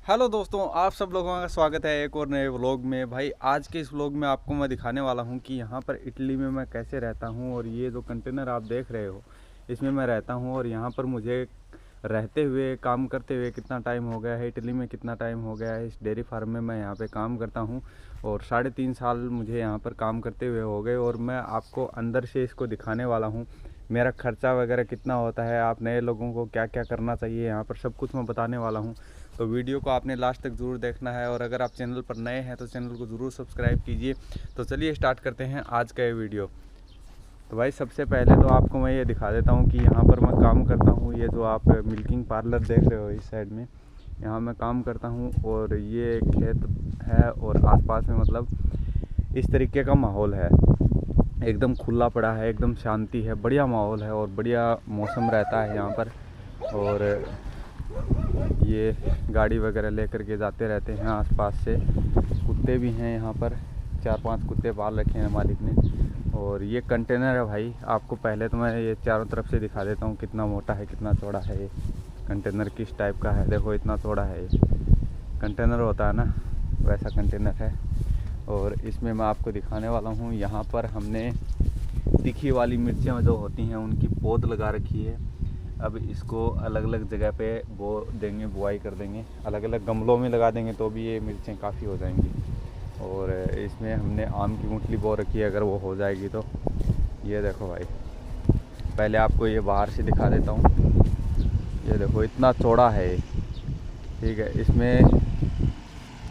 Hello दोस्तों, आप सब लोगों का स्वागत है एक और नए व्लॉग में। भाई आज के इस व्लॉग में आपको मैं दिखाने वाला हूं कि यहाँ पर इटली में मैं कैसे रहता हूं। और ये जो कंटेनर आप देख रहे हो इसमें मैं रहता हूं। और यहाँ पर मुझे रहते हुए काम करते हुए कितना टाइम हो गया है, इटली में कितना टाइम हो गया है। इस डेयरी फार्म में मैं यहाँ पे काम करता हूँ और 3.5 साल मुझे यहाँ पर काम करते हुए हो गए। और मैं आपको अंदर से इसको दिखाने वाला हूँ, मेरा खर्चा वगैरह कितना होता है, आप नए लोगों को क्या क्या करना चाहिए यहाँ पर, सब कुछ मैं बताने वाला हूँ। तो वीडियो को आपने लास्ट तक ज़रूर देखना है। और अगर आप चैनल पर नए हैं तो चैनल को ज़रूर सब्सक्राइब कीजिए। तो चलिए स्टार्ट करते हैं आज का ये वीडियो। तो भाई सबसे पहले तो आपको मैं ये दिखा देता हूँ कि यहाँ पर मैं काम करता हूँ। ये जो आप मिल्किंग पार्लर देख रहे हो इस साइड में, यहाँ मैं काम करता हूँ। और ये खेत है और आसपास में मतलब इस तरीके का माहौल है, एकदम खुला पड़ा है, एकदम शांति है, बढ़िया माहौल है और बढ़िया मौसम रहता है यहाँ पर। और ये गाड़ी वगैरह लेकर के जाते रहते हैं आसपास से। कुत्ते भी हैं यहाँ पर, 4-5 कुत्ते पाल रखे हैं मालिक ने। और ये कंटेनर है भाई, आपको पहले तो मैं ये चारों तरफ से दिखा देता हूँ कितना मोटा है, कितना चौड़ा है। ये कंटेनर किस टाइप का है, देखो इतना चौड़ा है। ये कंटेनर होता है ना, वैसा कंटेनर है। और इसमें मैं आपको दिखाने वाला हूँ, यहाँ पर हमने तीखी वाली मिर्चें जो होती हैं उनकी पौध लगा रखी है। अब इसको अलग अलग जगह पे बो देंगे, बुआई कर देंगे, अलग अलग गमलों में लगा देंगे तो भी ये मिर्चें काफ़ी हो जाएंगी। और इसमें हमने आम की गुठली बो रखी है, अगर वो हो जाएगी तो। ये देखो भाई, पहले आपको ये बाहर से दिखा देता हूँ। ये देखो इतना चौड़ा है ये, ठीक है। इसमें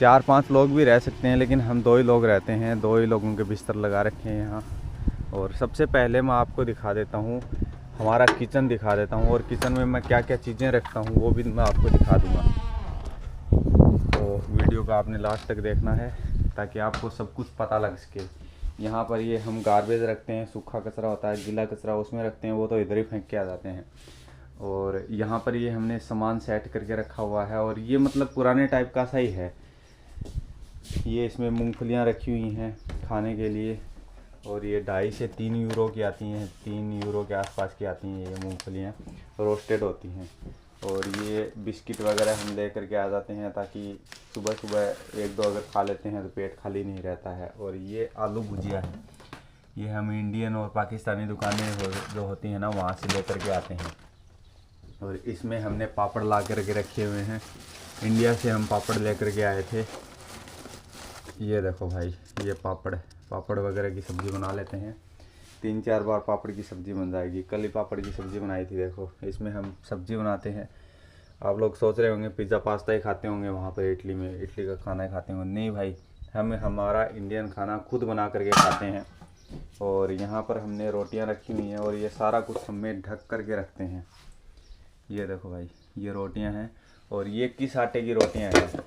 4-5 लोग भी रह सकते हैं, लेकिन हम 2 ही लोग रहते हैं, 2 ही लोगों के बिस्तर लगा रखे हैं यहाँ। और सबसे पहले मैं आपको दिखा देता हूँ, हमारा किचन दिखा देता हूँ। और किचन में मैं क्या क्या चीज़ें रखता हूँ वो भी मैं आपको दिखा दूँगा। तो वीडियो को आपने लास्ट तक देखना है ताकि आपको सब कुछ पता लग सके। यहाँ पर ये हम गार्बेज रखते हैं, सूखा कचरा होता है, गीला कचरा उसमें रखते हैं, वो तो इधर ही फेंक के आ जाते हैं। और यहाँ पर ये हमने सामान सेट करके रखा हुआ है। और ये मतलब पुराने टाइप का सा ही है। ये इसमें मूंगफलियाँ रखी हुई हैं खाने के लिए। और ये 2.5 से 3 यूरो की आती हैं, 3 यूरो के आसपास की आती हैं ये मूंगफलियाँ, रोस्टेड होती हैं। और ये बिस्किट वगैरह हम ले करके आ जाते हैं ताकि सुबह सुबह 1-2 अगर खा लेते हैं तो पेट खाली नहीं रहता है। और ये आलू भुजिया है, ये हम इंडियन और पाकिस्तानी दुकानें जो होती हैं ना वहाँ से ले करके आते हैं। और इसमें हमने पापड़ ला करके रखे हुए हैं, इंडिया से हम पापड़ ले करके आए थे। ये देखो भाई, ये पापड़ वगैरह की सब्ज़ी बना लेते हैं, 3-4 बार पापड़ की सब्ज़ी बन जाएगी। कल ही पापड़ की सब्ज़ी बनाई थी, देखो इसमें हम सब्ज़ी बनाते हैं। आप लोग सोच रहे होंगे पिज़्ज़ा पास्ता ही खाते होंगे वहाँ पर इटली में, इटली का खाना ही खाते होंगे। नहीं भाई, हम हमारा इंडियन खाना खुद बना करके खाते हैं। और यहाँ पर हमने रोटियाँ रखी हुई हैं और ये सारा कुछ हमें ढक करके रखते हैं। ये देखो भाई, ये रोटियाँ हैं। और ये किस आटे की रोटियाँ हैं,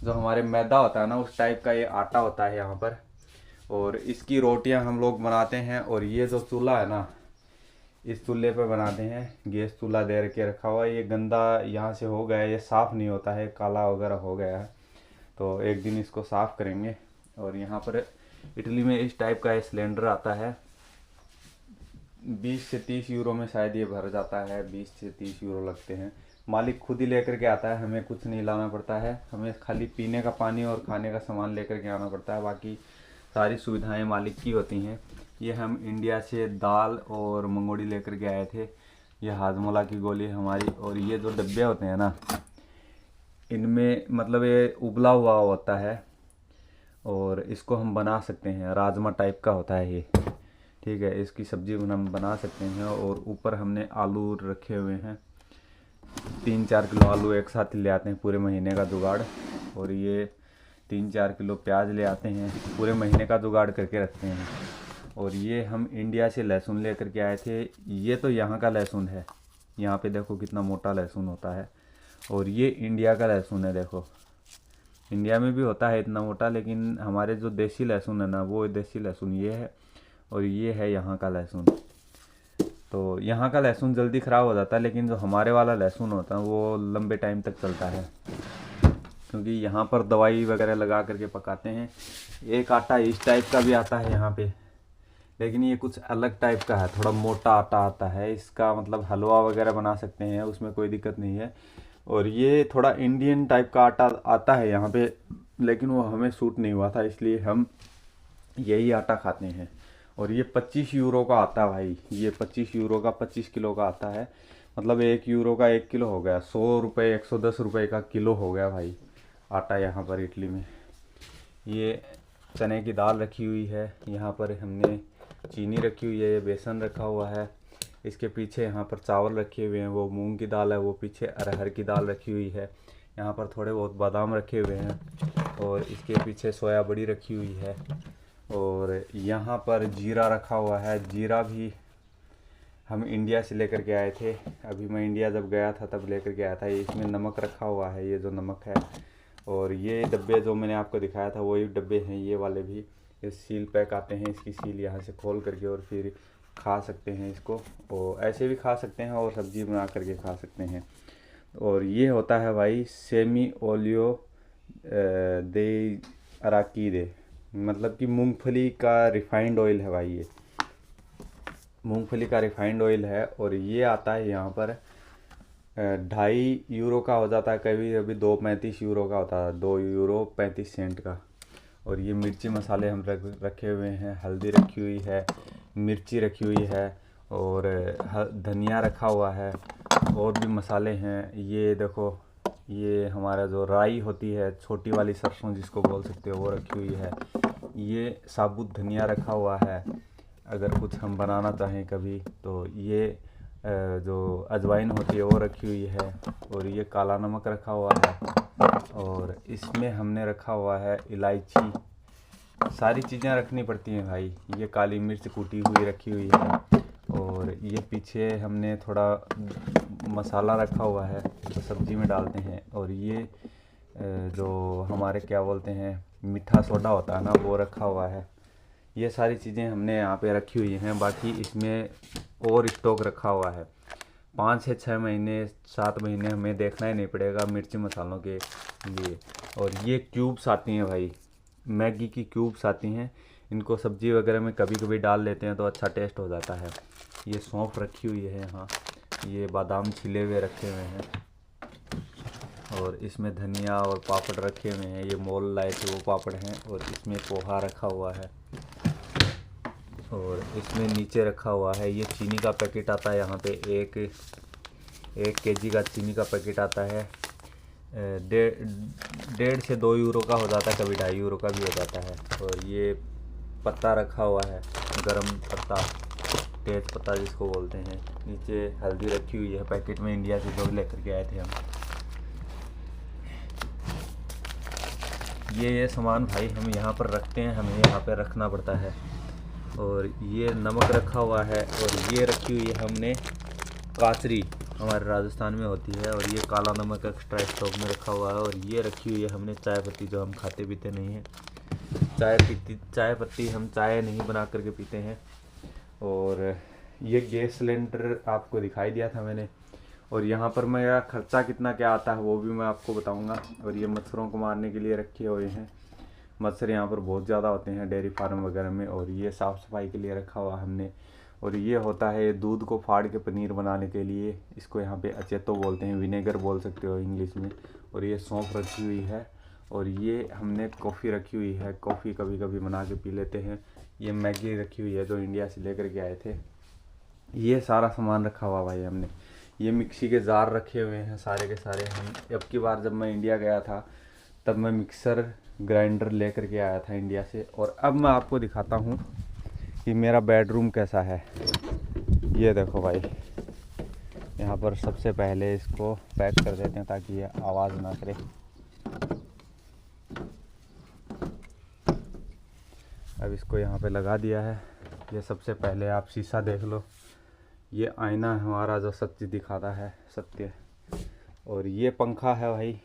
जो हमारे मैदा होता है ना उस टाइप का ये आटा होता है यहाँ पर। और इसकी रोटियां हम लोग बनाते हैं। और ये जो चूल्हा है ना, इस चूल्हे पे बनाते हैं, गैस चूल्हा दे के रखा हुआ है। ये गंदा यहाँ से हो गया है, ये साफ़ नहीं होता है, काला वगैरह हो गया है, तो एक दिन इसको साफ़ करेंगे। और यहाँ पर इटली में इस टाइप का ये सिलेंडर आता है, 20 से 30 यूरो में शायद ये भर जाता है, 20 से 30 यूरो लगते हैं। मालिक खुद ही लेकर के आता है, हमें कुछ नहीं लाना पड़ता है, हमें खाली पीने का पानी और खाने का सामान लेकर के आना पड़ता है, बाकी सारी सुविधाएं मालिक की होती हैं। ये हम इंडिया से दाल और मंगोड़ी लेकर के आए थे, ये हाजमोला की गोली हमारी। और ये जो डब्बे होते हैं ना, इनमें मतलब ये उबला हुआ होता है और इसको हम बना सकते हैं, राजमा टाइप का होता है ये, ठीक है। इसकी सब्ज़ी हम बना सकते हैं। और ऊपर हमने आलू रखे हुए हैं, 3-4 किलो आलू एक साथ ले आते हैं, पूरे महीने का जुगाड़। और ये 3-4 किलो प्याज ले आते हैं, पूरे महीने का जुगाड़ करके रखते हैं। और ये हम इंडिया से लहसुन ले करके आए थे, ये तो यहाँ का लहसुन है, यहाँ पे देखो कितना मोटा लहसुन होता है। और ये इंडिया का लहसुन है, देखो इंडिया में भी होता है इतना मोटा, लेकिन हमारे जो देसी लहसुन है ना, वो देसी लहसुन ये है। और ये है यहाँ का लहसुन। तो यहाँ का लहसुन जल्दी ख़राब हो जाता है, लेकिन जो हमारे वाला लहसुन होता है वो लंबे टाइम तक चलता है, क्योंकि यहाँ पर दवाई वगैरह लगा करके पकाते हैं। एक आटा इस टाइप का भी आता है यहाँ पे, लेकिन ये कुछ अलग टाइप का है, थोड़ा मोटा आटा आता है इसका, मतलब हलवा वगैरह बना सकते हैं, उसमें कोई दिक्कत नहीं है। और ये थोड़ा इंडियन टाइप का आटा आता है यहाँ पे, लेकिन वो हमें सूट नहीं हुआ था, इसलिए हम यही आटा खाते हैं। और ये 25 यूरो का आता है भाई, ये 25 यूरो का 25 किलो का आता है। मतलब 1 यूरो का 1 किलो हो गया, 100 रुपये 110 रुपये का किलो हो गया भाई आटा यहाँ पर इटली में। ये चने की दाल रखी हुई है, यहाँ पर हमने चीनी रखी हुई है, ये बेसन रखा हुआ है। इसके पीछे यहाँ पर चावल रखे हुए हैं, वो मूंग की दाल है, वो पीछे अरहर की दाल रखी हुई है। यहाँ पर थोड़े बहुत बादाम रखे हुए हैं और इसके पीछे सोया बड़ी रखी हुई है। और यहाँ पर जीरा रखा हुआ है, जीरा भी हम इंडिया से लेकर के आए थे। अभी मैं इंडिया जब गया था तब लेकर के आया था। इसमें नमक रखा हुआ है, ये जो नमक है। और ये डब्बे जो मैंने आपको दिखाया था वही डब्बे हैं ये वाले भी। ये सील पैक आते हैं, इसकी सील यहाँ से खोल करके और फिर खा सकते हैं इसको, और ऐसे भी खा सकते हैं और सब्जी बना करके खा सकते हैं। और ये होता है भाई सेमी ओलियो दे अराकीदे, मतलब कि मूंगफली का रिफाइंड ऑयल है भाई, ये मूंगफली का रिफाइंड ऑयल है। और ये आता है यहाँ पर 2.5 यूरो का हो जाता है, कभी कभी 2.35 यूरो का होता है, 2 यूरो 35 सेंट का। और ये मिर्ची मसाले हम रखे हुए हैं, हल्दी रखी हुई है, मिर्ची रखी हुई है और धनिया रखा हुआ है, और भी मसाले हैं। ये देखो, ये हमारा जो राई होती है, छोटी वाली सरसों जिसको बोल सकते हो, वो रखी हुई है। ये साबुत धनिया रखा हुआ है, अगर कुछ हम बनाना चाहें कभी तो। ये जो अजवाइन होती है वो रखी हुई है। और ये काला नमक रखा हुआ है, और इसमें हमने रखा हुआ है इलायची। सारी चीज़ें रखनी पड़ती हैं भाई। ये काली मिर्च कूटी हुई रखी हुई है। और ये पीछे हमने थोड़ा मसाला रखा हुआ है जो सब्ज़ी में डालते हैं। और ये जो हमारे क्या बोलते हैं मीठा सोडा होता है ना, वो रखा हुआ है। ये सारी चीज़ें हमने यहाँ पे रखी हुई हैं। बाकी इसमें और स्टॉक रखा हुआ है, 5 से 6 महीने 7 महीने हमें देखना ही नहीं पड़ेगा मिर्ची मसालों के लिए। और ये क्यूब्स आती हैं भाई, मैगी की क्यूब्स आती हैं, इनको सब्जी वगैरह में कभी कभी डाल लेते हैं तो अच्छा टेस्ट हो जाता है। ये सौंफ रखी हुई है यहाँ, ये बादाम छिले हुए रखे हुए हैं, और इसमें धनिया और पापड़ रखे हुए हैं। ये मोल लाए थे वो पापड़ हैं। और इसमें पोहा रखा हुआ है, और इसमें नीचे रखा हुआ है ये चीनी का पैकेट आता है। यहाँ पे 1 केजी का चीनी का पैकेट आता है। 1.5 से 2 यूरो का हो जाता है, कभी 2.5 यूरो का भी हो जाता है। और ये पत्ता रखा हुआ है, गरम पत्ता, तेज पत्ता जिसको बोलते हैं। नीचे हल्दी रखी हुई है पैकेट में, इंडिया से जो लेकर के आए थे हम। ये सामान भाई हम यहाँ पर रखते हैं, हमें यहाँ पर रखना पड़ता है। और ये नमक रखा हुआ है, और ये रखी हुई है हमने काचरी, हमारे राजस्थान में होती है। और ये काला नमक एक्स्ट्रा स्टॉक में रखा हुआ है। और ये रखी हुई है हमने चाय पत्ती, जो हम खाते पीते नहीं हैं। चाय पत्ती हम चाय नहीं बना करके पीते हैं। और ये गैस सिलेंडर आपको दिखाई दिया था मैंने। और यहाँ पर मेरा खर्चा कितना क्या आता है वो भी मैं आपको बताऊँगा। और ये मच्छरों को मारने के लिए रखे हुए हैं, मच्छर यहाँ पर बहुत ज़्यादा होते हैं डेयरी फार्म वगैरह में। और ये साफ़ सफाई के लिए रखा हुआ हमने। और ये होता है दूध को फाड़ के पनीर बनाने के लिए, इसको यहाँ पे अचेतो बोलते हैं, विनेगर बोल सकते हो इंग्लिश में। और ये सौंफ रखी हुई है। और ये हमने कॉफ़ी रखी हुई है, कॉफ़ी कभी कभी बना के पी लेते हैं। ये मैगी रखी हुई है जो इंडिया से लेकर के आए थे। ये सारा सामान रखा हुआ भाई हमने। ये मिक्सी के जार रखे हुए हैं सारे के सारे। हम अब की बार जब मैं इंडिया गया था तब मैं मिक्सर ग्राइंडर लेकर के आया था इंडिया से। और अब मैं आपको दिखाता हूँ कि मेरा बेडरूम कैसा है। ये देखो भाई, यहाँ पर सबसे पहले इसको पैक कर देते हैं ताकि ये आवाज़ ना करे। अब इसको यहाँ पे लगा दिया है। ये सबसे पहले आप शीशा देख लो, ये आईना हमारा जो सत्य दिखाता है, सत्य। और ये पंखा है भाई,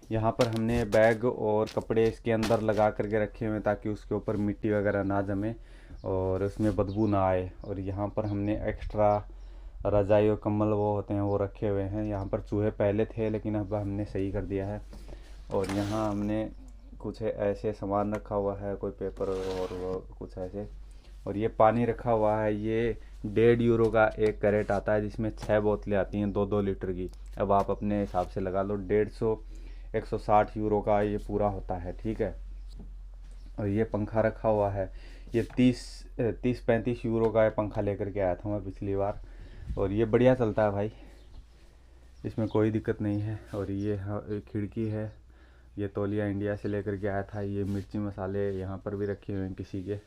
यहाँ पर हमने बैग और कपड़े इसके अंदर लगा करके रखे हुए हैं ताकि उसके ऊपर मिट्टी वगैरह ना जमे और उसमें बदबू ना आए। और यहाँ पर हमने एक्स्ट्रा रज़ाई और कंबल वो होते हैं वो रखे हुए हैं। यहाँ पर चूहे पहले थे लेकिन अब हमने सही कर दिया है। और यहाँ हमने कुछ ऐसे सामान रखा हुआ है, कोई पेपर और वो कुछ ऐसे। और ये पानी रखा हुआ है, ये 1.5 यूरो का 1 कैरेट आता है जिसमें 6 बोतलें आती हैं 2-2 लीटर की। अब आप अपने हिसाब से लगा लो, 150 160 यूरो का ये पूरा होता है, ठीक है। और ये पंखा रखा हुआ है, ये 30-35 यूरो का पंखा लेकर के आया था मैं पिछली बार, और ये बढ़िया चलता है भाई, इसमें कोई दिक्कत नहीं है। और ये खिड़की है, ये तौलिया इंडिया से लेकर के आया था। ये मिर्ची मसाले यहाँ पर भी रखे हुए हैं किसी के।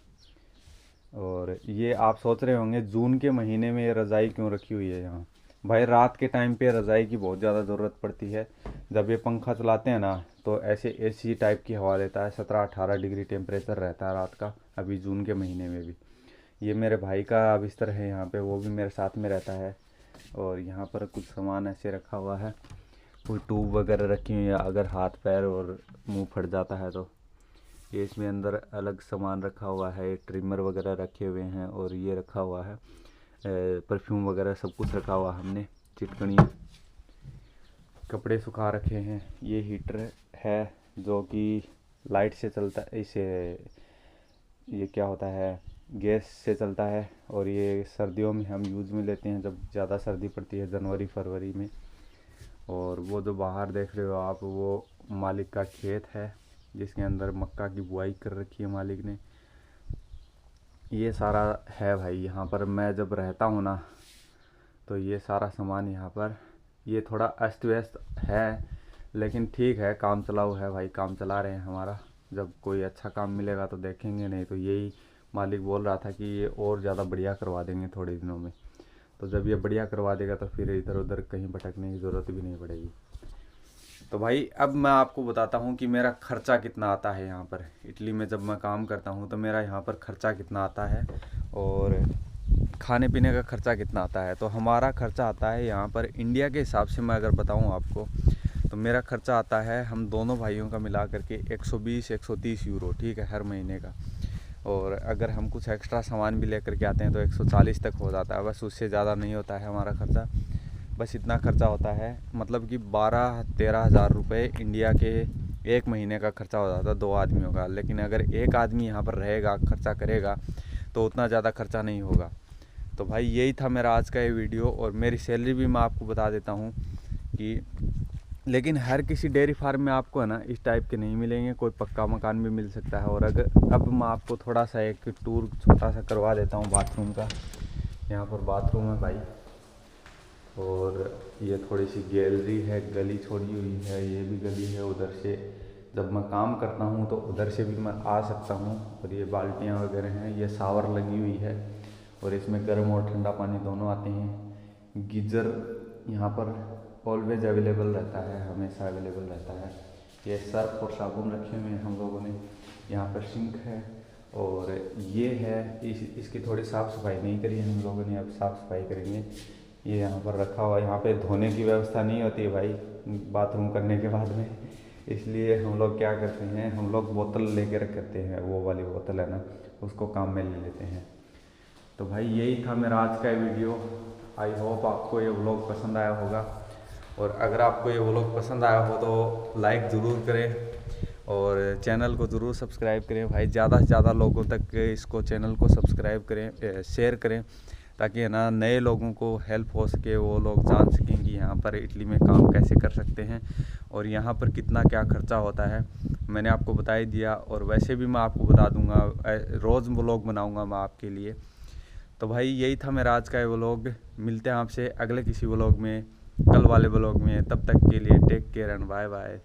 और ये आप सोच रहे होंगे जून के महीने में ये रज़ाई क्यों रखी हुई है यहाँ। भाई रात के टाइम पे रज़ाई की बहुत ज़्यादा ज़रूरत पड़ती है। जब ये पंखा चलाते हैं ना तो ऐसे एसी टाइप की हवा देता है, 17-18 डिग्री टेम्परेचर रहता है रात का, अभी जून के महीने में भी। ये मेरे भाई का बिस्तर है यहाँ पे, वो भी मेरे साथ में रहता है। और यहाँ पर कुछ सामान ऐसे रखा हुआ है, कोई ट्यूब वगैरह रखी हुई है, अगर हाथ पैर और मुंह फट जाता है तो। ये इसमें अंदर अलग सामान रखा हुआ है, ट्रिमर वगैरह रखे हुए हैं। और ये रखा हुआ है परफ्यूम वगैरह, सब कुछ रखा हुआ हमने, चिटकनी, कपड़े सुखा रखे हैं। ये हीटर है जो कि लाइट से चलता है, इसे ये क्या होता है, गैस से चलता है। और ये सर्दियों में हम यूज़ में लेते हैं जब ज़्यादा सर्दी पड़ती है, जनवरी फरवरी में। और वो जो बाहर देख रहे हो आप, वो मालिक का खेत है जिसके अंदर मक्का की बुआई कर रखी है मालिक ने। ये सारा है भाई यहाँ पर। मैं जब रहता हूँ ना तो ये सारा सामान यहाँ पर, ये थोड़ा अस्त व्यस्त है लेकिन ठीक है, काम चलाऊ है भाई, काम चला रहे हैं हमारा। जब कोई अच्छा काम मिलेगा तो देखेंगे, नहीं तो यही मालिक बोल रहा था कि ये और ज़्यादा बढ़िया करवा देंगे थोड़े दिनों में। तो जब ये बढ़िया करवा देगा तो फिर इधर उधर कहीं भटकने की ज़रूरत भी नहीं पड़ेगी। तो भाई अब मैं आपको बताता हूँ कि मेरा खर्चा कितना आता है यहाँ पर इटली में। जब मैं काम करता हूँ तो मेरा यहाँ पर खर्चा कितना आता है और खाने पीने का खर्चा कितना आता है। तो हमारा खर्चा आता है यहाँ पर इंडिया के हिसाब से, मैं अगर बताऊँ आपको, तो मेरा खर्चा आता है हम दोनों भाइयों का मिला करके 120-130 यूरो, ठीक है, हर महीने का। और अगर हम कुछ एक्स्ट्रा सामान भी लेकर के आते हैं तो 140 तक हो जाता है, बस उससे ज़्यादा नहीं होता है हमारा खर्चा। बस इतना खर्चा होता है, मतलब कि 12-13 हज़ार रुपये इंडिया के एक महीने का खर्चा हो जाता है 2 आदमियों का। लेकिन अगर एक आदमी यहाँ पर रहेगा, खर्चा करेगा, तो उतना ज़्यादा खर्चा नहीं होगा। तो भाई यही था मेरा आज का ये वीडियो। और मेरी सैलरी भी मैं आपको बता देता हूँ कि, लेकिन हर किसी डेयरी फार्म में आपको है ना इस टाइप के नहीं मिलेंगे, कोई पक्का मकान भी मिल सकता है। और अगर अब मैं आपको थोड़ा सा एक टूर छोटा सा करवा देता हूँ बाथरूम का। यहाँ पर बाथरूम है भाई, और ये थोड़ी सी गैलरी है, गली छोड़ी हुई है, ये भी गली है। उधर से जब मैं काम करता हूँ तो उधर से भी मैं आ सकता हूँ। और ये बाल्टियाँ वगैरह हैं, ये शावर लगी हुई है और इसमें गर्म और ठंडा पानी दोनों आते हैं। गीज़र यहाँ पर ऑलवेज अवेलेबल रहता है, हमेशा अवेलेबल रहता है। ये सर्फ और साबुन रखे हुए हैं हम लोगों ने। यहाँ पर सिंक है और ये है, इसकी थोड़ी साफ़ सफाई नहीं करी है हम लोगों ने, अब साफ़ सफाई करेंगे। ये यहाँ पर रखा हुआ है, यहाँ पे धोने की व्यवस्था नहीं होती है भाई बाथरूम करने के बाद में, इसलिए हम लोग क्या करते हैं, हम लोग बोतल लेके रखते हैं, वो वाली बोतल है ना, उसको काम में ले लेते हैं। तो भाई यही था मेरा आज का वीडियो। आई होप आपको ये व्लॉग पसंद आया होगा। और अगर आपको ये व्लॉग पसंद आया हो तो लाइक ज़रूर करें और चैनल को ज़रूर सब्सक्राइब करें भाई। ज़्यादा से ज़्यादा लोगों तक इसको चैनल को सब्सक्राइब करें, शेयर करें, ताकि है ना नए लोगों को हेल्प हो सके, वो लोग जान सकें कि यहाँ पर इटली में काम कैसे कर सकते हैं और यहाँ पर कितना क्या खर्चा होता है। मैंने आपको बता ही दिया, और वैसे भी मैं आपको बता दूँगा, रोज़ व्लॉग बनाऊँगा मैं आपके लिए। तो भाई यही था मेरा आज का व्लॉग। मिलते हैं आपसे अगले किसी व्लॉग में, कल वाले व्लॉग में। तब तक के लिए take care and bye bye.